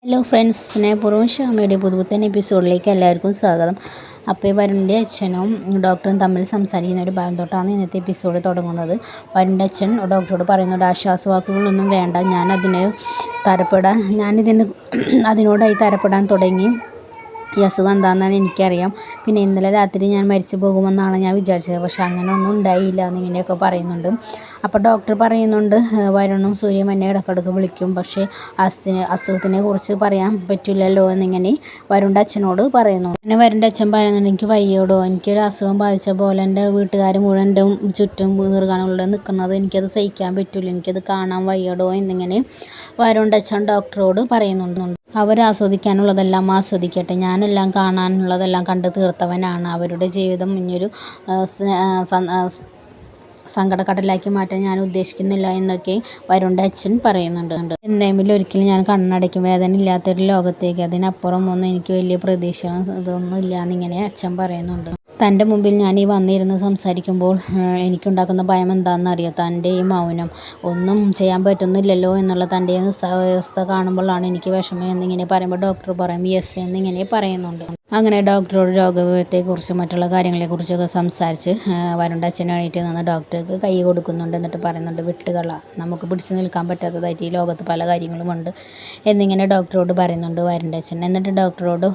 Hello friends, സ്നേഹപൂർവ്വം ഷാമയുടെ പുതുപുത്തൻ എപ്പിസോഡിലേക്ക് എല്ലാവർക്കും സ്വാഗതം. അപ്പോൾ വരുണിൻ്റെ അച്ഛനും ഡോക്ടറും തമ്മിൽ സംസാരിക്കുന്ന ഒരു ഭാഗം തൊട്ടാണ് ഇന്നത്തെ എപ്പിസോഡ് തുടങ്ങുന്നത്. വരുണിൻ്റെ അച്ഛൻ ഡോക്ടറോട് പറയുന്നുണ്ട്, ആശ്വാസവാക്കുകളൊന്നും വേണ്ട, അതിനോടായി തരപ്പെടാൻ തുടങ്ങി. ഈ അസുഖം എന്താണെന്ന് എനിക്കറിയാം. പിന്നെ ഇന്നലെ രാത്രി ഞാൻ മരിച്ചു പോകുമെന്നാണ് ഞാൻ വിചാരിച്ചത്, പക്ഷെ അങ്ങനെ ഒന്നും ഉണ്ടായില്ല എന്നിങ്ങനെയൊക്കെ പറയുന്നുണ്ട്. അപ്പോൾ ഡോക്ടർ പറയുന്നുണ്ട്, വരുണും സൂര്യയും എന്നെ ഇടയ്ക്കിടയ്ക്ക് വിളിക്കും, പക്ഷേ അസുഖത്തിനെ കുറിച്ച് പറയാൻ പറ്റില്ലല്ലോ എന്നിങ്ങനെ വരുണിൻ്റെ അച്ഛനോട് പറയുന്നു. പിന്നെ വരുണിൻ്റെ അച്ഛൻ പറയുന്നുണ്ട്, എനിക്ക് വയ്യോടോ, എനിക്കൊരു അസുഖം ബാധിച്ച പോലെ എൻ്റെ വീട്ടുകാർ മുഴുവൻ എൻ്റെ ചുറ്റും നീർഗാണങ്ങളുടെ നിൽക്കുന്നത് എനിക്കത് സഹിക്കാൻ പറ്റില്ല, എനിക്കത് കാണാൻ വയ്യോടോ എന്നിങ്ങനെ വരുണിൻ്റെ അച്ഛൻ ഡോക്ടറോട് പറയുന്നുണ്ട്. അവർ ആസ്വദിക്കാനുള്ളതെല്ലാം ആസ്വദിക്കട്ടെ, ഞാനെല്ലാം കാണാനുള്ളതെല്ലാം കണ്ടു തീർത്തവനാണ്. അവരുടെ ജീവിതം ഇനിയൊരു സങ്കടക്കടലാക്കി മാറ്റാൻ ഞാൻ ഉദ്ദേശിക്കുന്നില്ല എന്നൊക്കെ വരുണിൻ്റെ അച്ഛൻ പറയുന്നുണ്ട്. എന്തെങ്കിലും ഒരിക്കലും ഞാൻ കണ്ണടയ്ക്കും, വേദന ഇല്ലാത്തൊരു ലോകത്തേക്ക്, അതിനപ്പുറം ഒന്നും എനിക്ക് വലിയ പ്രതീക്ഷ ഇതൊന്നും ഇല്ല എന്നിങ്ങനെ അച്ഛൻ പറയുന്നുണ്ട്. തൻ്റെ മുമ്പിൽ ഞാൻ ഈ വന്നിരുന്ന് സംസാരിക്കുമ്പോൾ എനിക്കുണ്ടാക്കുന്ന ഭയം എന്താണെന്നറിയോ? തൻ്റെ ഈ മൗനം, ഒന്നും ചെയ്യാൻ പറ്റുന്നില്ലല്ലോ എന്നുള്ള തൻ്റെ നിസ്സാവസ്ഥ കാണുമ്പോഴാണ് എനിക്ക് വിഷമം എന്നിങ്ങനെ പറയുമ്പോൾ ഡോക്ടർ പറയും യെസ് എന്നിങ്ങനെ പറയുന്നുണ്ട്. അങ്ങനെ ഡോക്ടറോട് രോഗത്തെക്കുറിച്ചും മറ്റുള്ള കാര്യങ്ങളെക്കുറിച്ചൊക്കെ സംസാരിച്ച് വരുണിൻ്റെ അച്ഛൻ എണീറ്റ് നിന്ന് ഡോക്ടർക്ക് കൈ കൊടുക്കുന്നുണ്ട്. എന്നിട്ട് പറയുന്നുണ്ട്, വിട്ടുകള, നമുക്ക് പിടിച്ചു നിൽക്കാൻ പറ്റാത്തതായിട്ട് ഈ ലോകത്ത് പല കാര്യങ്ങളുമുണ്ട് എന്നിങ്ങനെ ഡോക്ടറോട് പറയുന്നുണ്ട് വരുണിൻ്റെ അച്ഛൻ. എന്നിട്ട് ഡോക്ടറോട്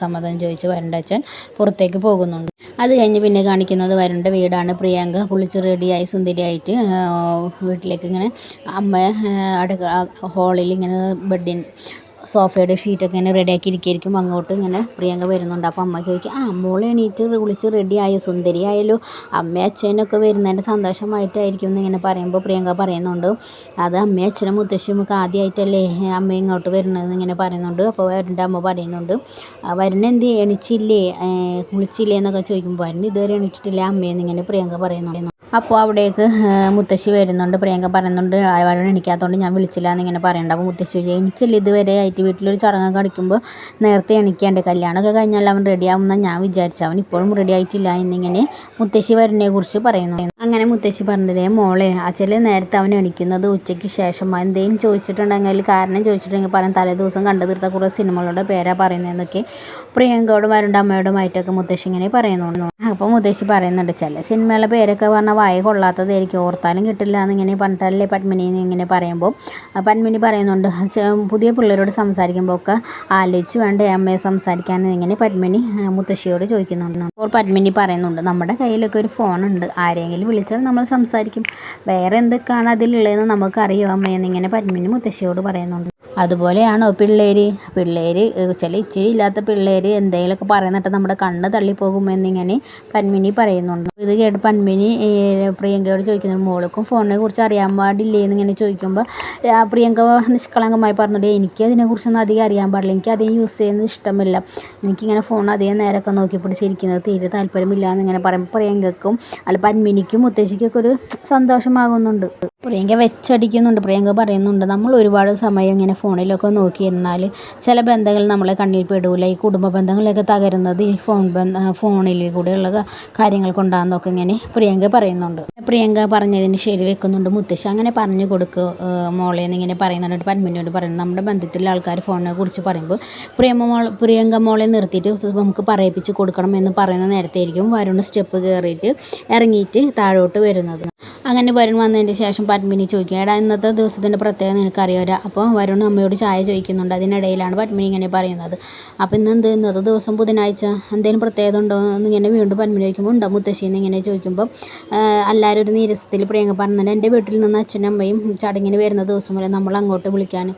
സമ്മതം ചോദിച്ച് വരുണിൻ്റെ അച്ഛൻ പുറത്തേക്ക് പോകുന്നുണ്ട്. അത് കഴിഞ്ഞ് പിന്നെ കാണിക്കുന്നത് വരുണിൻ്റെ വീടാണ്. പ്രിയങ്ക കുളിച്ച് റെഡിയായി സുന്ദരിയായിട്ട് വീട്ടിലേക്ക് ഇങ്ങനെ ഹോളിൽ ഇങ്ങനെ സോഫയുടെ ഷീറ്റൊക്കെ ഇങ്ങനെ റെഡിയാക്കി ഇരിക്കുകയായിരിക്കും. അങ്ങോട്ട് ഇങ്ങനെ പ്രിയങ്ക വരുന്നുണ്ട്. അപ്പോൾ അമ്മ ചോദിക്കും, മോളെ എണീറ്റ് കുളിച്ച് റെഡിയായി സുന്ദരിയായാലും അമ്മയും അച്ഛനൊക്കെ വരുന്നതിൻ്റെ സന്തോഷമായിട്ടായിരിക്കും എന്നിങ്ങനെ പറയുമ്പോൾ പ്രിയങ്ക പറയുന്നുണ്ട്, അത് അമ്മയും അച്ഛനും മുത്തശ്ശിയുമൊക്കെ ആദ്യമായിട്ടല്ലേ അമ്മ ഇങ്ങോട്ട് വരുന്നതെന്ന് ഇങ്ങനെ പറയുന്നുണ്ട്. അപ്പോൾ വരുണിൻ്റെ അമ്മ പറയുന്നുണ്ട്, വരുൺ എന്ത് എണീച്ചില്ലേ, കുളിച്ചില്ലേ എന്നൊക്കെ ചോദിക്കുമ്പോൾ വരുൺ ഇതുവരെ എണീറ്റിട്ടില്ല അമ്മയെന്ന് ഇങ്ങനെ പ്രിയങ്ക പറയുന്നുണ്ട്. അപ്പോൾ അവിടേക്ക് മുത്തശ്ശി വരുന്നുണ്ട്. പ്രിയങ്ക പറയുന്നുണ്ട്, വരുൺ എണീക്കാത്തതുകൊണ്ട് ഞാൻ വിളിച്ചില്ല എന്നിങ്ങനെ പറയുന്നുണ്ട്. അപ്പോൾ മുത്തശ്ശി എണീച്ചില്ല ഇതുവരെ ആയിട്ട്, വീട്ടിലൊരു ചടങ്ങൊക്കെ കളിക്കുമ്പോൾ നേരത്തെ എണീക്കേണ്ട, കല്യാണമൊക്കെ കഴിഞ്ഞാൽ അവൻ റെഡിയാവുമെന്നാണ് ഞാൻ വിചാരിച്ചു, അവൻ ഇപ്പോഴും റെഡി ആയിട്ടില്ല എന്നിങ്ങനെ മുത്തശ്ശി വരുണിനെ കുറിച്ച് പറയുന്നു. അങ്ങനെ മുത്തശ്ശി പറഞ്ഞതേ മോളെ, അച്ഛനെ നേരത്തെ അവൻ എണീക്കുന്നത് ഉച്ചയ്ക്ക് ശേഷം, എന്തെങ്കിലും ചോദിച്ചിട്ടുണ്ടെങ്കിൽ കാരണം ചോദിച്ചിട്ടുണ്ടെങ്കിൽ പറയാൻ, തലേ ദിവസം കണ്ടു തീർത്ത കുറേ സിനിമകളുടെ പേരാ പറയുന്നതെന്നൊക്കെ പ്രിയങ്കയോടും വരുണിൻ്റെ അമ്മയോടുമായിട്ടൊക്കെ മുത്തശ്ശി ഇങ്ങനെ പറയുന്നുണ്ട്. അപ്പോൾ മുത്തശ്ശി പറയുന്നുണ്ട്, ചില സിനിമകളുടെ പേരൊക്കെ പറഞ്ഞാൽ വായ കൊള്ളാത്തതായിരിക്കും, ഓർത്താലും കിട്ടില്ല എന്നിങ്ങനെ പറഞ്ഞിട്ടല്ലേ പത്മിനി എന്നിങ്ങനെ പറയുമ്പോൾ പത്മിനി പറയുന്നുണ്ട്, പുതിയ പിള്ളേരോട് സംസാരിക്കുമ്പോൾ ഒക്കെ ആലോചിച്ച് വേണ്ടേ അമ്മയെ സംസാരിക്കാൻ എന്നിങ്ങനെ പത്മിനി മുത്തശ്ശിയോട് ചോദിക്കുന്നുണ്ട്. അപ്പോൾ പത്മിനി പറയുന്നുണ്ട്, നമ്മുടെ കയ്യിലൊക്കെ ഒരു ഫോണുണ്ട്, ആരെങ്കിലും വിളിച്ചാൽ നമ്മൾ സംസാരിക്കും, വേറെ എന്തൊക്കെയാണ് അതിലുള്ളതെന്ന് നമുക്കറിയോ അമ്മയെന്നിങ്ങനെ പത്മിനി മുത്തശ്ശിയോട് പറയുന്നുണ്ട്. അതുപോലെയാണോ പിള്ളേർ ചില ഇച്ചിരി ഇല്ലാത്ത പിള്ളേർ എന്തെങ്കിലുമൊക്കെ പറയുന്നിട്ട് നമ്മുടെ കണ്ണ് തള്ളിപ്പോകുമെന്നിങ്ങനെ പത്മിനി പറയുന്നുണ്ട്. ഇത് കേട്ട് പത്മിനി പ്രിയങ്കയോട് ചോദിക്കുന്നു, മോൾക്കും ഫോണിനെ കുറിച്ച് അറിയാൻ പാടില്ലേ എന്നിങ്ങനെ ചോദിക്കുമ്പോൾ പ്രിയങ്ക നിഷ്കളങ്കമായി പറഞ്ഞിട്ട്, എനിക്ക് അതിനെക്കുറിച്ചൊന്നും അധികം അറിയാൻ പാടില്ല, എനിക്ക് അധികം യൂസ് ചെയ്യുന്നത് ഇഷ്ടമില്ല, എനിക്കിങ്ങനെ ഫോൺ അധികം നേരമൊക്കെ നോക്കി പിടിച്ചിരിക്കുന്നത് തീരെ താല്പര്യമില്ല എന്നിങ്ങനെ പറയുമ്പോൾ പ്രിയങ്കക്കും പത്മിനിക്കും മുത്തശ്ശിക്കൊക്കെ ഒരു സന്തോഷമാകുന്നുണ്ട്. പ്രിയങ്ക വെച്ചടിക്കുന്നുണ്ട്. പ്രിയങ്ക പറയുന്നുണ്ട്, നമ്മൾ ഒരുപാട് സമയം ഇങ്ങനെ ഫോണിലൊക്കെ നോക്കിയിരുന്നാൽ ചില ബന്ധങ്ങൾ നമ്മളെ കണ്ണിൽ പെടൂല, ഈ കുടുംബ ബന്ധങ്ങളൊക്കെ തകരുന്നത് ഈ ഫോണിൽ കൂടെയുള്ള കാര്യങ്ങൾ കൊണ്ടാണെന്നൊക്കെ ഇങ്ങനെ പ്രിയങ്ക പറയുന്നുണ്ട്. പ്രിയങ്ക പറഞ്ഞതിന് ശരി വെക്കുന്നുണ്ട് മുത്തശ്ശി, അങ്ങനെ പറഞ്ഞു കൊടുക്കുക മോളെ എന്നിങ്ങനെ പറയുന്നുണ്ട്. പത്മിനിയോട് പറയുന്നത്, നമ്മുടെ ബന്ധത്തിലുള്ള ആൾക്കാർ ഫോണിനെ കുറിച്ച് പറയുമ്പോൾ പ്രിയങ്ക മോളെ നിർത്തിയിട്ട് നമുക്ക് പറയിപ്പിച്ച് കൊടുക്കണം എന്ന് പറയുന്ന നേരത്തെയായിരിക്കും വരുൺ സ്റ്റെപ്പ് കയറിയിട്ട് ഇറങ്ങിയിട്ട് താഴോട്ട് വരുന്നത്. അങ്ങനെ വരുൺ വന്നതിന് ശേഷം പത്മിനി ചോദിക്കും, എടാ ഇന്നത്തെ ദിവസത്തിൻ്റെ പ്രത്യേകത നിനക്കറിയാമോ? അപ്പോൾ വരുൺ അമ്മയോട് ചായ ചോദിക്കുന്നുണ്ട്. അതിനിടയിലാണ് പത്മിനി ഇങ്ങനെ പറയുന്നത്. അപ്പോൾ ഇന്നത്തെ ദിവസം ബുധനാഴ്ച എന്തെങ്കിലും പ്രത്യേകത ഉണ്ടോ എന്നിങ്ങനെ വീണ്ടും പത്മിനി ചോദിക്കുമ്പോൾ ഉണ്ടോ മുത്തശ്ശി എന്നിങ്ങനെ ചോദിക്കുമ്പോൾ എല്ലാവരും ഒരു നീരസത്തിൽ പ്രിയങ്ക പറഞ്ഞിട്ടുണ്ട്, എൻ്റെ വീട്ടിൽ നിന്ന് അച്ഛനും അമ്മയും ചടങ്ങിന് വരുന്ന ദിവസം വരെ നമ്മൾ അങ്ങോട്ട് വിളിക്കാൻ,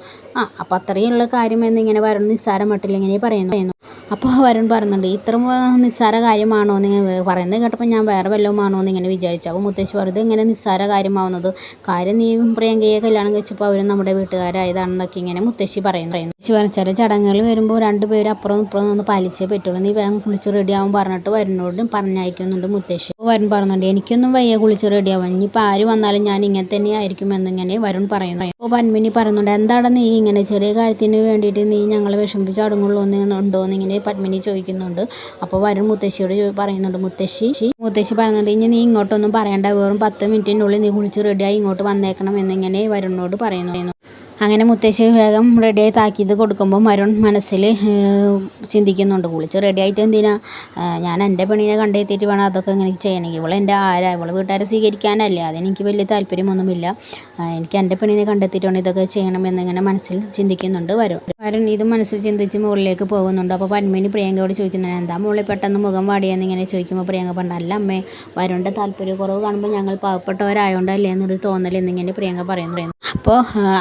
അപ്പോൾ അത്രയുള്ള കാര്യം എന്നിങ്ങനെ വരുൺ നിസ്സാര മട്ടിൽ ഇങ്ങനെ പറയുന്നു. അപ്പോൾ വരുൺ പറയുന്നുണ്ട്, ഇത്ര നിസ്സാര കാര്യമാണോ എന്ന് പറയുന്നത് കേട്ടപ്പോൾ ഞാൻ വേറെ വല്ലതും ആണോ എന്നിങ്ങനെ വിചാരിച്ചു. അപ്പോൾ മുത്തശ്ശി വെറുതെ ഇങ്ങനെ നിസ്സാര കാര്യമാവുന്നത്, കാര്യം നീ പ്രിയങ്കയെ കല്യാണം കഴിച്ചപ്പോൾ അവരും നമ്മുടെ വീട്ടുകാരായതാണെന്നൊക്കെ ഇങ്ങനെ മുത്തശ്ശി പറയുന്നു. ചില ചടങ്ങുകൾ വരുമ്പോൾ രണ്ടുപേരും അപ്പുറം ഇപ്പുറം നിന്ന് പാലിച്ചേ പറ്റുള്ളൂ, നീ വേഗം കുളിച്ച് റെഡിയാവും പറഞ്ഞിട്ട് വരുണോട് പറഞ്ഞയക്കുന്നുണ്ട് മുത്തശ്ശി. വരുൺ പറയുന്നുണ്ട്, എനിക്കൊന്നും വയ്യ കുളിച്ച് റെഡിയാവാൻ, ഇനിയിപ്പോൾ ആര് വന്നാലും ഞാൻ ഇങ്ങനെ തന്നെ ആയിരിക്കും എന്നിങ്ങനെ വരുൺ പറയുന്നു. അപ്പോൾ പത്മിനി പറയുന്നുണ്ട്, എന്താണ് നീ ഇങ്ങനെ ചെറിയ കാര്യത്തിന് വേണ്ടിയിട്ട് നീ ഞങ്ങളെ വിഷമിപ്പിച്ച് ചടങ്ങുള്ളൂ ഉണ്ടോ എന്നിങ്ങനെ പത്മിനി ചോദിക്കുന്നുണ്ട്. അപ്പോൾ വരുൺ മുത്തശ്ശിയോട് പറയുന്നുണ്ട്. മുത്തശ്ശി പറയുന്നുണ്ട്, ഇനി നീ ഇങ്ങോട്ടൊന്നും പറയണ്ട, വെറും 10 മിനിറ്റിനുള്ളിൽ നീ കുളിച്ച് റെഡിയായി ഇങ്ങോട്ട് വന്നേക്കണം എന്നിങ്ങനെ വരുണിനോട് പറയുന്നു. അങ്ങനെ മുത്തശ്ശി വേഗം റെഡിയായി താക്കീത് കൊടുക്കുമ്പോൾ അരുൺ മനസ്സിൽ ചിന്തിക്കുന്നുണ്ട്, കുളിച്ച് റെഡിയായിട്ട് എന്തിനാ, ഞാൻ എൻ്റെ പെണ്ണിനെ കണ്ടെത്തിയിട്ട് വേണം അതൊക്കെ ഇങ്ങനെ ചെയ്യണമെങ്കിൽ. ഇവളെൻ്റെ ആരാ, ഇവളെ വീട്ടുകാരെ സ്വീകരിക്കാനല്ലേ, അതെനിക്ക് വലിയ താല്പര്യമൊന്നുമില്ല. എനിക്ക് എൻ്റെ പെണ്ണിനെ കണ്ടെത്തിയിട്ട് വേണം ഇതൊക്കെ ചെയ്യണമെന്നിങ്ങനെ മനസ്സിൽ ചിന്തിക്കുന്നുണ്ട് വരുൺ ഇത് മനസ്സിൽ ചിന്തിച്ച് മുകളിലേക്ക് പോകുന്നുണ്ട്. അപ്പോൾ പത്മിനി പ്രിയങ്കയോട് ചോദിക്കുന്നുണ്ട്, എന്താ മുകളിൽ പെട്ടെന്ന് മുഖം വാടിയെന്നിങ്ങനെ ചോദിക്കുമ്പോൾ പ്രിയങ്ക പറഞ്ഞു, അല്ല അമ്മേ, വരുണിൻ്റെ താല്പര്യക്കുറവ് കാണുമ്പോൾ ഞങ്ങൾ പാവപ്പെട്ടവരായോണ്ടല്ലേ എന്നൊരു തോന്നൽ എന്നിങ്ങനെ പ്രിയങ്ക പറയുന്നു. അപ്പോൾ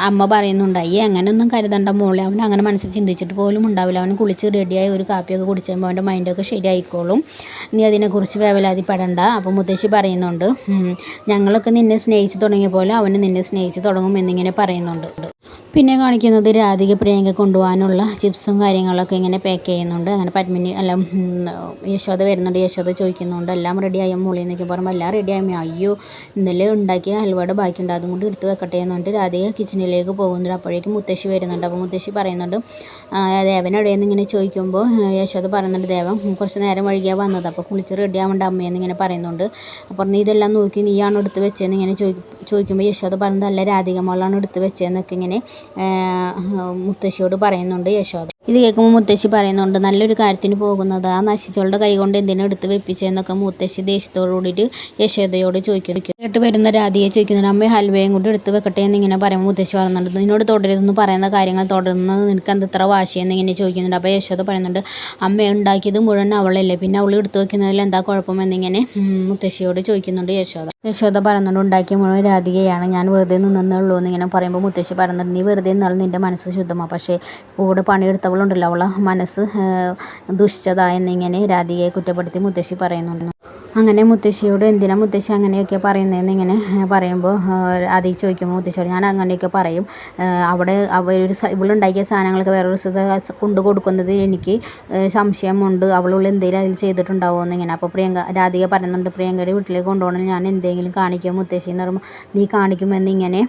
അമ്മ പറയുന്നുണ്ട്, അയ്യേ അങ്ങനെയൊന്നും കരുതണ്ട മോളെ, അവൻ അങ്ങനെ മനസ്സിൽ ചിന്തിച്ചിട്ട് പോലും ഉണ്ടാവില്ല. അവൻ കുളിച്ച് റെഡിയായി ഒരു കാപ്പിയൊക്കെ കുടിച്ചുമ്പോൾ അവൻ്റെ മൈൻഡൊക്കെ ശരിയായിക്കോളും, നീ അതിനെക്കുറിച്ച് വേവലാതിപ്പെടണ്ട. അപ്പോൾ മുത്തശ്ശി പറയുന്നുണ്ട്, ഞങ്ങളൊക്കെ നിന്നെ സ്നേഹിച്ച് തുടങ്ങിയ പോലെ അവന് നിന്നെ സ്നേഹിച്ച് തുടങ്ങും എന്നിങ്ങനെ പറയുന്നുണ്ട്. പിന്നെ കാണിക്കുന്നത് രാധിക പ്രിയങ്ക കൊണ്ടുപോകാനുള്ള ചിപ്സും കാര്യങ്ങളൊക്കെ ഇങ്ങനെ പാക്ക് ചെയ്യുന്നുണ്ട്. അങ്ങനെ പത്മിനി യശോദ വരുന്നുണ്ട്. യശോദ ചോദിക്കുന്നുണ്ട്, എല്ലാം റെഡിയായ മോളി എന്നൊക്കെ പറയുമ്പോൾ എല്ലാം റെഡിയായി. അയ്യോ, ഇന്നലെ ഉണ്ടാക്കിയ ഹൽവയുടെ ബാക്കിയുണ്ട്, അതും കൊണ്ട് എടുത്ത് വെക്കട്ടെ എന്ന് പറഞ്ഞിട്ട് രാധിക കിച്ചണിലേക്ക് പോകുന്നുണ്ട്. അപ്പോഴേക്കും മുത്തശ്ശി വരുന്നുണ്ട്. അപ്പോൾ മുത്തശ്ശി പറയുന്നുണ്ട്, ദേവൻ എവിടെയെന്ന് ഇങ്ങനെ ചോദിക്കുമ്പോൾ യശോദ പറയുന്നുണ്ട്, ദേവൻ കുറച്ച് നേരം വൈകിയാണ് വന്നത്, അപ്പോൾ കുളിച്ച് റെഡിയാവേണ്ട അമ്മയെന്ന് ഇങ്ങനെ പറയുന്നുണ്ട്. അപ്പോൾ നീ ഇതെല്ലാം നോക്കി നീയാണോ എടുത്ത് വെച്ചതെന്ന് ഇങ്ങനെ ചോദിക്കുമ്പോൾ യശോദ പറയുന്നത്, അല്ല രാധിക മോളാണ് എടുത്ത് വെച്ചതെന്നൊക്കെ ഇങ്ങനെ മുത്തശ്ശിയോട് പറയുന്നുണ്ട് യശോദ. ഇത് കേൾക്കുമ്പോൾ മുത്തശ്ശി പറയുന്നുണ്ട്, നല്ലൊരു കാര്യത്തിന് പോകുന്നത് ആ നശിച്ചവളുടെ കൈ കൊണ്ട് എന്തിനാ എടുത്ത് വെപ്പിച്ചതെന്നൊക്കെ മുത്തശ്ശി ദേഷ്യത്തോടു കൂടിയിട്ട് യശോദയോട് ചോദിക്കുന്നു. കേട്ട് വരുന്ന രാധിയെ ചോദിക്കുന്നുണ്ട്, അമ്മ ഹൽവയും കൊണ്ട് എടുത്ത് വെക്കട്ടെ എന്നിങ്ങനെ പറയുമ്പോൾ മുത്തശ്ശി പറയുന്നുണ്ട്, നിന്നോട് തുടരുതെന്ന് പറയുന്ന കാര്യങ്ങൾ തുടർന്ന് നിനക്ക് എന്ത് ഇത്ര വാശിയെന്ന് ഇങ്ങനെ ചോദിക്കുന്നുണ്ട്. അപ്പോൾ യശോദ പറയുന്നുണ്ട്, അമ്മ ഉണ്ടാക്കിയത് മുഴുവൻ അവളല്ലേ, പിന്നെ അവൾ എടുത്ത് വെക്കുന്നതിൽ എന്താ കുഴപ്പമെന്നിങ്ങനെ മുത്തശ്ശിയോട് ചോദിക്കുന്നുണ്ട് യശോദ പറയുന്നുണ്ട്, ഉണ്ടാക്കിയ മുഴുവൻ രാധികയാണ്, ഞാൻ വെറുതെ നിന്നുള്ളൂ എന്നിങ്ങനെ പറയുമ്പോൾ മുത്തശ്ശി പറയുന്നുണ്ട്, നീ വെറുതെ നിന്നാൽ നിൻ്റെ മനസ്സ് ശുദ്ധമാണ്, പക്ഷേ കൂടെ പണിയെടുത്തവളുണ്ടല്ലോ അവളെ മനസ്സ് ദുഷിച്ചതായെന്നിങ്ങനെ രാധികയെ കുറ്റപ്പെടുത്തി മുത്തശ്ശി പറയുന്നുണ്ട്. അങ്ങനെ മുത്തശ്ശിയോട് എന്തിനാ മുത്തശ്ശി അങ്ങനെയൊക്കെ പറയുന്നതെന്ന് ഇങ്ങനെ പറയുമ്പോൾ ആദ്യം ചോദിക്കുമ്പോൾ മുത്തശ്ശിയോട് ഞാൻ അങ്ങനെയൊക്കെ പറയും, അവിടെ ഇവളുണ്ടാക്കിയ സാധനങ്ങളൊക്കെ വേറൊരു കൊണ്ടു കൊടുക്കുന്നത് എനിക്ക് സംശയമുണ്ട്, അവളുള്ള എന്തെങ്കിലും അതിൽ ചെയ്തിട്ടുണ്ടാവുമോ എന്നിങ്ങനെ. അപ്പോൾ രാധിക പറയുന്നുണ്ട്, പ്രിയങ്കയുടെ വീട്ടിലേക്ക് കൊണ്ടുപോകണമെങ്കിൽ ഞാൻ എന്തെങ്കിലും കാണിക്കുമോ മുത്തശ്ശി എന്ന് പറയുമ്പോൾ നീ കാണിക്കുമെന്നിങ്ങനെ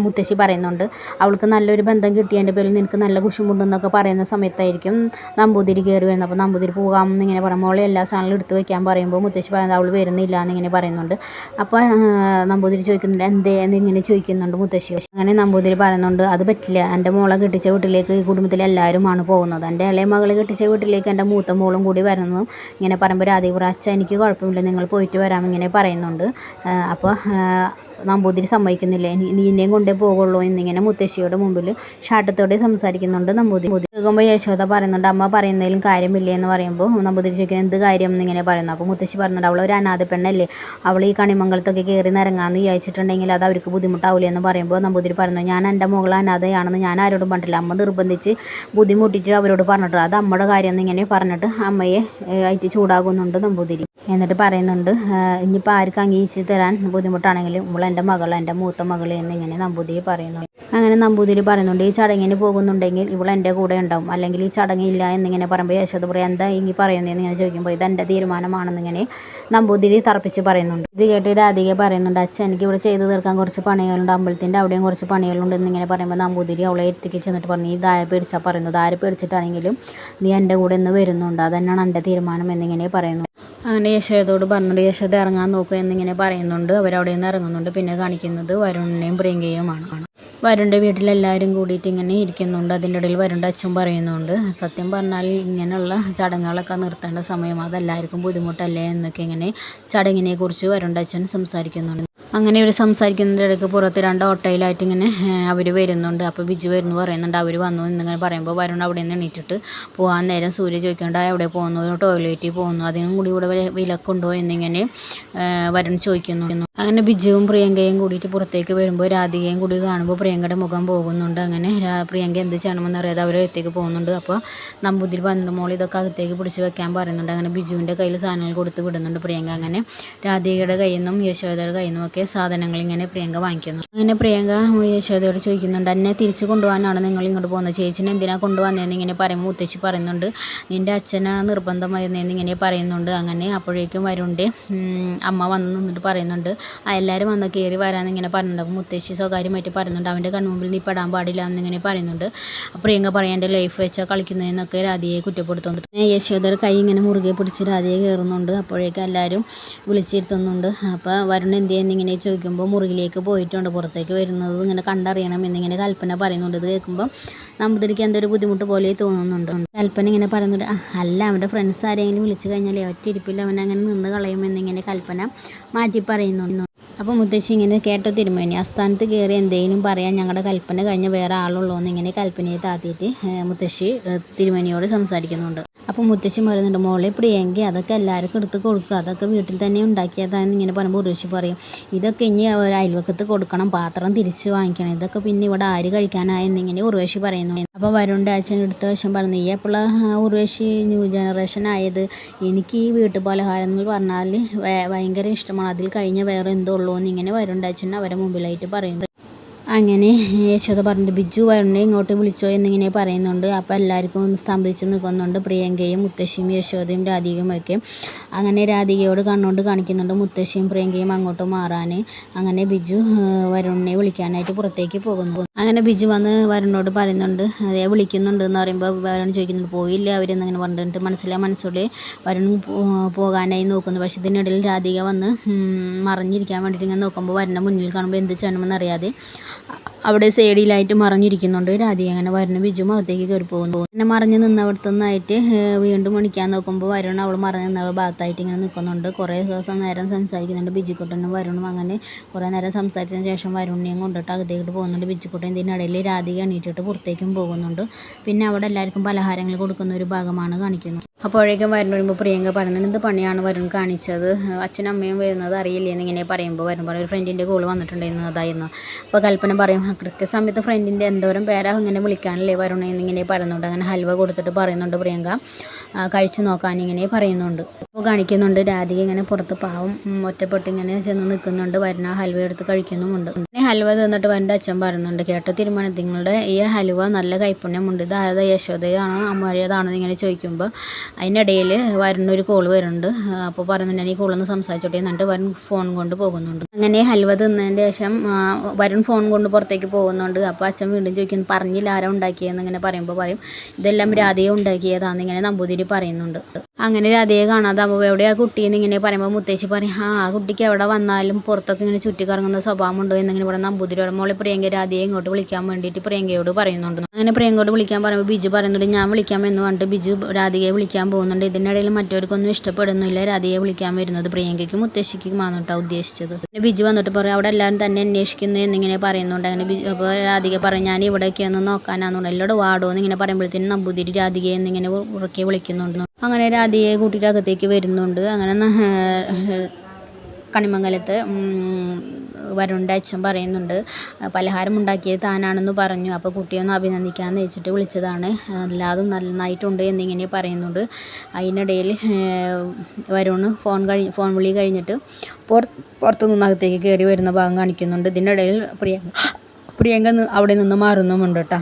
മുത്തശ്ശി പറയുന്നുണ്ട്. അവൾക്ക് നല്ലൊരു ബന്ധം കിട്ടിയതിൻ്റെ പേരിൽ നിനക്ക് നല്ല കുശുമുണ്ടെന്നൊക്കെ പറയുന്ന സമയത്തായിരിക്കും നമ്പൂതിരി കയറി വരുന്നത്. അപ്പോൾ നമ്പൂതിരി പോകാമെന്നിങ്ങനെ പറയുമ്പോൾ എല്ലാ സാധനങ്ങളും എടുത്ത് വയ്ക്കാൻ പറയുമ്പോൾ മുത്തശ്ശി പറയുന്നത് അവൾ വരുന്നില്ല എന്നിങ്ങനെ പറയുന്നുണ്ട്. അപ്പോൾ നമ്പൂതിരി ചോദിക്കുന്നുണ്ട്, എന്തേ എന്നിങ്ങനെ ചോദിക്കുന്നുണ്ട് മുത്തശ്ശി. അങ്ങനെ നമ്പൂതിരി പറയുന്നുണ്ട്, അത് പറ്റില്ല, എൻ്റെ മോളെ കെട്ടിച്ച വീട്ടിലേക്ക് ഈ കുടുംബത്തിൽ എല്ലാവരുമാണ് പോകുന്നത്, എൻ്റെ ഇളയ മകളെ കെട്ടിച്ച വീട്ടിലേക്ക് എൻ്റെ മൂത്ത മോളും കൂടി വരുന്നു ഇങ്ങനെ പറയുമ്പോൾ രാധിക അച്ഛൻ എനിക്ക് കുഴപ്പമില്ല, നിങ്ങൾ പോയിട്ട് വരാമിങ്ങനെ പറയുന്നുണ്ട്. അപ്പോൾ നമ്പൂതിരി സമ്മതിക്കുന്നില്ല, നീ എന്നെയും കൊണ്ടേ പോകുള്ളൂ എന്നിങ്ങനെ മുത്തശ്ശിയുടെ മുമ്പിൽ ഷാട്ടത്തോടെ സംസാരിക്കുന്നുണ്ട് നമ്പൂതിരി. കേൾക്കുമ്പോൾ യശോദ പറയുന്നുണ്ട്, അമ്മ പറയുന്നതിലും കാര്യമില്ല എന്ന് പറയുമ്പോൾ നമ്പൂതിരി ചോദിക്കുന്നത് എന്ത് കാര്യം എന്നിങ്ങനെ പറയുന്നു. അപ്പോൾ മുത്തശ്ശി പറയുന്നുണ്ട്, അവളൊരു അനാഥ പെണ്ണല്ലേ, അവൾ ഈ കണിമംഗലത്തൊക്കെ കയറി നിറങ്ങാമെന്ന് വിചാരിച്ചിട്ടുണ്ടെങ്കിൽ അത് അവർക്ക് ബുദ്ധിമുട്ടാവില്ല എന്ന് പറയുമ്പോൾ നമ്പൂതിരി പറഞ്ഞു, ഞാൻ എൻ്റെ മകൾ അനാഥയാണെന്ന് ഞാൻ ആരോടും പറഞ്ഞിട്ടില്ല, അമ്മ നിർബന്ധിച്ച് ബുദ്ധിമുട്ടിയിട്ട് അവരോട് പറഞ്ഞിട്ട് അത് അമ്മയുടെ കാര്യം എന്നിങ്ങനെ പറഞ്ഞിട്ട് അമ്മയെ ആയിട്ട് ചൂടാകുന്നുണ്ട് നമ്പൂതിരി. എന്നിട്ട് പറയുന്നുണ്ട്, ഇനിയിപ്പോൾ ആർക്ക് അംഗീകരിച്ച് തരാൻ ബുദ്ധിമുട്ടാണെങ്കിലും എൻ്റെ മകൾ, എൻ്റെ മൂത്ത മകൾ എന്നിങ്ങനെ നമ്പൂതിരി പറയുന്നു. അങ്ങനെ നമ്പൂതിരി പറയുന്നുണ്ട്, ഈ ചടങ്ങിന് പോകുന്നുണ്ടെങ്കിൽ ഇവൾ എൻ്റെ കൂടെ ഉണ്ടാവും, അല്ലെങ്കിൽ ഈ ചടങ്ങില്ല എന്നിങ്ങനെ പറയുമ്പോൾ യശോദ പറയും, എന്താ ഇനി പറയുന്നതെന്ന് ഇങ്ങനെ ചോദിക്കുമ്പോൾ ഇതെൻ്റെ തീരുമാനമാണെന്നിങ്ങനെ നമ്പൂതിരി തറപ്പിച്ച് പറയുന്നുണ്ട്. ഇത് കേട്ട് രാധിക പറയുന്നുണ്ട്, അച്ഛൻ എനിക്ക് ഇവിടെ ചെയ്തു തീർക്കാൻ കുറച്ച് പണികളുണ്ട്, അമ്പലത്തിൻ്റെ അവിടെയും കുറച്ച് പണികളുണ്ട് എന്നിങ്ങനെ പറയുമ്പോൾ നമ്പൂതിരി അവളെ എത്തിക്ക് ചെന്നിട്ട് പറഞ്ഞു, ഈ ആരെ പേടിച്ചാൽ പറയുന്നത്, ആര് പേടിച്ചിട്ടാണെങ്കിലും നീ എൻ്റെ കൂടെ ഇന്ന് വരുന്നുണ്ട്, അതന്നെയാണ് എൻ്റെ തീരുമാനം എന്നിങ്ങനെ പറയുന്നു. അങ്ങനെ യശോദയോട് പറഞ്ഞിട്ട് യശോദ ഇറങ്ങാൻ നോക്കുക എന്നിങ്ങനെ പറയുന്നുണ്ട്. അവരവിടെ നിന്ന് ഇറങ്ങുന്നുണ്ട്. പിന്നെ കാണിക്കുന്നത് വരുണിനെയും പ്രിയങ്കയുമാണ്. വരുണിൻ്റെ വീട്ടിലെല്ലാവരും കൂടിയിട്ട് ഇങ്ങനെ ഇരിക്കുന്നുണ്ട്. അതിൻ്റെ ഇടയിൽ വരുണിൻ്റെ അച്ഛൻ പറയുന്നുണ്ട്, സത്യം പറഞ്ഞാൽ ഇങ്ങനെയുള്ള ചടങ്ങുകളൊക്കെ നിർത്തേണ്ട സമയം, അതെല്ലാവർക്കും ബുദ്ധിമുട്ടല്ലേ എന്നൊക്കെ ഇങ്ങനെ ചടങ്ങിനെക്കുറിച്ച് വരുണിൻ്റെ അച്ഛൻ സംസാരിക്കുന്നുണ്ട്. അങ്ങനെ ഇവർ സംസാരിക്കുന്നതിൻ്റെ ഇടയ്ക്ക് പുറത്ത് രണ്ട് ഓട്ടോയിലായിട്ട് ഇങ്ങനെ അവർ വരുന്നുണ്ട്. അപ്പോൾ ബിജു വരുന്നു പറയുന്നുണ്ട്, അവർ വന്നു എന്നിങ്ങനെ പറയുമ്പോൾ വരുൺ അവിടെ നിന്ന് എണീറ്റിട്ട് പോകാൻ നേരം സൂര്യ ചോദിക്കേണ്ട എവിടെ പോകുന്നു, ടോയ്ലറ്റിൽ പോകുന്നു, അതിനും കൂടി ഇവിടെ വിലക്കുണ്ടോ എന്നിങ്ങനെ വരുൺ ചോദിക്കുന്നു. അങ്ങനെ ബിജുവും പ്രിയങ്കയും കൂടിയിട്ട് പുറത്തേക്ക് വരുമ്പോൾ രാധികയും കൂടി കാണുമ്പോൾ പ്രിയങ്കയുടെ മുഖം പോകുന്നുണ്ട്. അങ്ങനെ പ്രിയങ്ക എന്ത് ചെയ്യണമെന്ന് അറിയാതെ അവരുടെ അടുത്തേക്ക് പോകുന്നുണ്ട്. അപ്പോൾ നമ്പൂതിരി പറഞ്ഞിട്ട് മോൾ ഇതൊക്കെ അകത്തേക്ക് പിടിച്ച് വെക്കാൻ പറയുന്നുണ്ട്. അങ്ങനെ ബിജുവിൻ്റെ കയ്യിൽ സാധനങ്ങൾ കൊടുത്ത് വിടുന്നുണ്ട് പ്രിയങ്ക. അങ്ങനെ രാധികയുടെ കയ്യിൽ നിന്നും യശോദയുടെ കയ്യിൽ നിന്നും ഒക്കെ സാധനങ്ങൾ ഇങ്ങനെ പ്രിയങ്ക വാങ്ങിക്കുന്നു. അങ്ങനെ പ്രിയങ്ക യശോദയോട് ചോദിക്കുന്നുണ്ട്, എന്നെ തിരിച്ച് കൊണ്ടുപോകാനാണ് നിങ്ങൾ ഇങ്ങോട്ട് പോകുന്നത്, ചേച്ചിനെ എന്തിനാണ് കൊണ്ടുവന്നതെന്ന് ഇങ്ങനെ പറയുമ്പോൾ മുത്തശ്ശി പറയുന്നുണ്ട്, നിൻ്റെ അച്ഛനാണ് നിർബന്ധമായിരുന്നതെന്ന് ഇങ്ങനെ പറയുന്നുണ്ട്. അങ്ങനെ അപ്പോഴേക്കും വരുണിൻ്റെ അമ്മ വന്ന് നിന്നിട്ട് പറയുന്നുണ്ട്, എല്ലാവരും വന്ന് കയറി വരാമെന്ന് ഇങ്ങനെ പറയുന്നുണ്ട്. അപ്പോൾ മുത്തശ്ശി സ്വകാര്യമായിട്ട് പറയുന്നുണ്ട് അവൻ്റെ കൺമുമ്പിൽ നീ പെടാൻ പാടില്ല എന്നിങ്ങനെ പറയുന്നുണ്ട്. പ്രിയങ്ക പറയാം എൻ്റെ ലൈഫ് വെച്ചാൽ കളിക്കുന്നതെന്നൊക്കെ രാധികയെ കുറ്റപ്പെടുത്തുന്നുണ്ട്. യശോദയുടെ കൈ ഇങ്ങനെ മുറുകെ പിടിച്ച് രാധികയെ കയറുന്നുണ്ട്. അപ്പോഴേക്കും എല്ലാവരും വിളിച്ചിരുത്തുന്നുണ്ട്. അപ്പോൾ വരുൺ എന്ത് ചെയ്യുന്നിങ്ങനെ ചോദിക്കുമ്പോൾ മുറിയിലേക്ക് പോയിട്ടുണ്ട്, പുറത്തേക്ക് വരുന്നത് ഇങ്ങനെ കണ്ടറിയണം എന്നിങ്ങനെ കൽപ്പന പറയുന്നുണ്ട്. ഇത് കേൾക്കുമ്പോൾ നമ്പൂതിരിക്ക് എന്തൊരു ബുദ്ധിമുട്ട് പോലെ തോന്നുന്നുണ്ട്. കൽപ്പന ഇങ്ങനെ പറയുന്നുണ്ട് അല്ല അവൻ്റെ ഫ്രണ്ട്സ് ആരെങ്കിലും വിളിച്ചു കഴിഞ്ഞാൽ ഒറ്റ ഇരിപ്പിൽ അവൻ അങ്ങനെ നിന്ന് കളയുമെന്നിങ്ങനെ കൽപ്പന മാറ്റി പറയുന്നുണ്ട്. അപ്പോൾ മുത്തശ്ശി ഇങ്ങനെ കേട്ടോ തിരുമേനി ആസ്ഥാനത്ത് കയറി എന്തെങ്കിലും പറയാൻ ഞങ്ങളുടെ കൽപ്പന കഴിഞ്ഞ വേറെ ആളുള്ളൂ എന്നിങ്ങനെ കൽപ്പനയെ താത്തിയിട്ട് മുത്തശ്ശി തിരുമേനിയോട് സംസാരിക്കുന്നുണ്ട്. അപ്പോൾ മുത്തശ്ശി പറയുന്നുണ്ട് മോളെ പ്രിയങ്കി അതൊക്കെ എല്ലാവർക്കും എടുത്ത് കൊടുക്കുക, അതൊക്കെ വീട്ടിൽ തന്നെ ഉണ്ടാക്കിയതാണെന്ന് ഇങ്ങനെ പറയുമ്പോൾ ഉർവശി പറയും ഇതൊക്കെ ഇനി ഒരു അയൽവക്കത്ത് കൊടുക്കണം, പാത്രം തിരിച്ച് വാങ്ങിക്കണം, ഇതൊക്കെ പിന്നെ ഇവിടെ ആര് കഴിക്കാനായെന്നിങ്ങനെ ഉർവശി പറയുന്നു. അപ്പോൾ വരുണിൻ്റെ അച്ഛൻ എടുത്ത വശം പറഞ്ഞു ഈ എപ്പോഴാണ് ഉർവശി ന്യൂ ജനറേഷൻ ആയത്, എനിക്ക് ഈ വീട്ടുപലഹാരം എന്ന് പറഞ്ഞാൽ ഭയങ്കര ഇഷ്ടമാണ്, അതിൽ കഴിഞ്ഞ വേറെ എന്തോ ഉള്ളൂ എന്നിങ്ങനെ വരുണിൻ്റെ അച്ഛൻ അവരെ മുമ്പിലായിട്ട് പറയുന്നു. അങ്ങനെ യശോദ പറഞ്ഞിട്ട് ബിജു വരുണിനെ ഇങ്ങോട്ട് വിളിച്ചോ എന്നിങ്ങനെ പറയുന്നുണ്ട്. അപ്പോൾ എല്ലാവർക്കും ഒന്ന് സ്തംഭിച്ച് നിൽക്കുന്നുണ്ട്. പ്രിയങ്കയും മുത്തശ്ശിയും യശോദയും രാധികയും ഒക്കെ അങ്ങനെ രാധികയോട് കണ്ണുകൊണ്ട് കാണിക്കുന്നുണ്ട് മുത്തശ്ശിയും പ്രിയങ്കയും അങ്ങോട്ട് മാറാൻ. അങ്ങനെ ബിജു വരുണിനെ വിളിക്കാനായിട്ട് പുറത്തേക്ക് പോകുന്നു. അങ്ങനെ ബിജു വന്ന് വരുണിനോട് പറയുന്നുണ്ട് അതേ വിളിക്കുന്നുണ്ട് എന്ന് പറയുമ്പോൾ വരുൺ ചോദിക്കുന്നുണ്ട് പോയില്ല അവരെന്നിങ്ങനെ പറഞ്ഞിട്ട് മനസ്സോടെ വരുൺ പോകാനായി നോക്കുന്നു. പക്ഷേ ഇതിനിടയിൽ രാധിക വന്ന് മറിഞ്ഞിരിക്കാൻ വേണ്ടിയിട്ട് ഇങ്ങനെ നോക്കുമ്പോൾ വരുണിനെ മുന്നിൽ കാണുമ്പോൾ എന്ത് ചെയ്യണമെന്ന് അറിയാതെ അവിടെ സൈഡിലായിട്ട് മറിഞ്ഞിരിക്കുന്നുണ്ട് രാധിക. അങ്ങനെ വരുൺ ബിജു അകത്തേക്ക് കയറി പോകുന്നു. പിന്നെ മറിഞ്ഞ് നിന്നവിടത്തു നിന്നായിട്ട് വീണ്ടും വിളിക്കാൻ നോക്കുമ്പോൾ വരുൺ അവൾ മറിഞ്ഞ് നിന്ന ഭാഗത്തായിട്ട് ഇങ്ങനെ നിൽക്കുന്നുണ്ട്. കുറേ ദിവസം നേരം സംസാരിക്കുന്നുണ്ട് ബിജുക്കുട്ടനും വരുണും. അങ്ങനെ കുറേ നേരം സംസാരിച്ചതിന് ശേഷം വരുണിനെയും കൊണ്ടിട്ട് അകത്തേക്ക് പോകുന്നുണ്ട് ബിജുക്കുട്ടൻ. ഇതിനിടയിൽ രാധിക എണീറ്റിട്ട് പുറത്തേക്കും പോകുന്നുണ്ട്. പിന്നെ അവിടെ എല്ലാവർക്കും പലഹാരങ്ങൾ കൊടുക്കുന്ന ഒരു ഭാഗമാണ് കാണിക്കുന്നത്. അപ്പോഴേക്കും വരുൺ വരുമ്പോൾ പ്രിയങ്ക പറയുന്നുണ്ട് എന്ത് പണിയാണ് വരുൺ കാണിച്ചത്, അച്ഛനും അമ്മയും വരുന്നത് അറിയില്ലേ എന്നിങ്ങനെ പറയുമ്പോൾ വരുമ്പോൾ ഒരു ഫ്രണ്ടിൻ്റെ കോൾ വന്നിട്ടുണ്ടായിരുന്നു അതായിരുന്നു. അപ്പോൾ കൽപ്പന പറയും കൃത്യസമയത്ത് ഫ്രണ്ടിൻ്റെ എന്തോരം പേരാ ഇങ്ങനെ വിളിക്കാനല്ലേ വരുൺ എന്നിങ്ങനെ പറയുന്നുണ്ട്. അങ്ങനെ ഹൽവ കൊടുത്തിട്ട് പറയുന്നുണ്ട് പ്രിയങ്ക കഴിച്ചു നോക്കാൻ ഇങ്ങനെ പറയുന്നുണ്ട്. അപ്പോൾ കാണിക്കുന്നുണ്ട് രാധിക ഇങ്ങനെ പുറത്ത് പാവം ഒറ്റപ്പെട്ട് ഇങ്ങനെ ചെന്ന് നിൽക്കുന്നുണ്ട്. വരുന്ന ഹൽവ എടുത്ത് കഴിക്കുന്നുമുണ്ട്. പിന്നെ ഹൽവ തിന്നിട്ട് വരുന്ന അച്ഛൻ പറയുന്നുണ്ട് കേട്ടോ തീരുമാനത്തിങ്ങളുടെ ഈ ഹൽവ നല്ല കൈപ്പുണ്യമുണ്ട്, ഇത് അതായത് യശോദയാണോ അമ്മയുടേതാണോ എന്നിങ്ങനെ ചോദിക്കുമ്പോൾ അതിനിടയിൽ വരുന്നൊരു കോൾ വരുന്നുണ്ട്. അപ്പോൾ പറയുന്നുണ്ട് ഞാൻ ഈ കോളൊന്ന് സംസാരിച്ചോട്ടെ എന്നിട്ട് വരുൺ ഫോൺ കൊണ്ട് പോകുന്നുണ്ട്. അങ്ങനെ ഹൽവ തിന്നതിന് ശേഷം വരുൺ ഫോൺ കൊണ്ട് പുറത്തേക്ക് പോകുന്നുണ്ട്. അപ്പോൾ അച്ഛൻ വീണ്ടും ചോദിക്കുന്നു പറഞ്ഞില്ല ആരാ ഉണ്ടാക്കിയതെന്ന് ഇങ്ങനെ പറയുമ്പോൾ പറയും ഇതെല്ലാം രാധയെ ഉണ്ടാക്കിയതാണെന്ന് ഇങ്ങനെ നമ്പൂതിരി പറയുന്നുണ്ട്. അങ്ങനെ രാധയെ കാണാതെ അപ്പോൾ എവിടെയാ കുട്ടിയെന്ന് ഇങ്ങനെ പറയുമ്പോൾ മുത്തശ്ശി പറയും ആ കുട്ടിക്ക് എവിടെ വന്നാലും പുറത്തൊക്കെ ഇങ്ങനെ ചുറ്റിക്കറങ്ങുന്ന സ്വഭാവമുണ്ടോ എന്നിങ്ങനെ പറയുന്ന നമ്പൂതിരി മോളെ പ്രിയങ്ക രാധയെ ഇങ്ങോട്ട് വിളിക്കാൻ വേണ്ടിയിട്ട് പ്രിയങ്കയോട് പറയുന്നുണ്ട്. അങ്ങനെ പ്രിയങ്കയോട് വിളിക്കാൻ പറയുമ്പോൾ ബിജു പറയുന്നുണ്ട് ഞാൻ വിളിക്കാമെന്ന് പറഞ്ഞിട്ട് ബിജു രാധികയെ വിളിക്കാൻ പോകുന്നുണ്ട്. ഇതിനിടയിൽ മറ്റവർക്കൊന്നും ഇഷ്ടപ്പെടുന്നില്ല രാധികയെ വിളിക്കാൻ വരുന്നത് പ്രിയങ്കയ്ക്കും മുത്തശ്ശിക്കുമാണ് കേട്ടോ ഉദ്ദേശിച്ചത്. പിന്നെ ബിജു വന്നിട്ട് പറയും അവിടെ എല്ലാവരും തന്നെ അന്വേഷിക്കുന്നു എന്നിങ്ങനെ പറയുന്നുണ്ട്. അങ്ങനെ അപ്പോൾ രാധിക പറയും ഞാൻ ഇവിടേക്ക് ഒന്ന് നോക്കാനാണെന്നുണ്ട് എല്ലോട് വാടോ എന്നിങ്ങനെ പറയുമ്പോഴത്തേനും നമ്പൂതിരി രാധികയെ എന്നിങ്ങനെ ഉറക്കെ വിളിക്കുന്നുണ്ട്. അങ്ങനെ രാധികയെ കൂട്ടിയിട്ട് അകത്തേക്ക് വരുന്നുണ്ട്. അങ്ങനെ കണിമംഗലത്ത് വരുണിൻ്റെ അച്ഛൻ പറയുന്നുണ്ട് പലഹാരം ഉണ്ടാക്കിയത് താനാണെന്ന് പറഞ്ഞു. അപ്പോൾ കുട്ടിയൊന്ന് അഭിനന്ദിക്കാമെന്ന് വെച്ചിട്ട് വിളിച്ചതാണ്, എല്ലാതും നന്നായിട്ടുണ്ട് എന്നിങ്ങനെ പറയുന്നുണ്ട്. അതിനിടയിൽ വരുണ് ഫോൺ വിളി കഴിഞ്ഞിട്ട് പുറത്തു നിന്ന് അകത്തേക്ക് കയറി വരുന്ന ഭാഗം കാണിക്കുന്നുണ്ട്. ഇതിനിടയിൽ പ്രിയങ്ക അവിടെ നിന്ന് മാറുന്നുമുണ്ട് കേട്ടോ.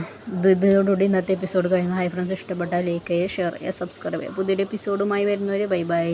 ഇതോടുകൂടി ഇന്നത്തെ എപ്പിസോഡ് കഴിയുന്നു. ഹൈ ഫ്രണ്ട്സ് ഇഷ്ടപ്പെട്ടാൽ ലൈക്ക് ചെയ്യുക, ഷെയർ ചെയ്യുക, സബ്സ്ക്രൈബ് ചെയ്യുക. പുതിയൊരു എപ്പിസോഡുമായി വരുന്നവരെ ബൈ ബൈ.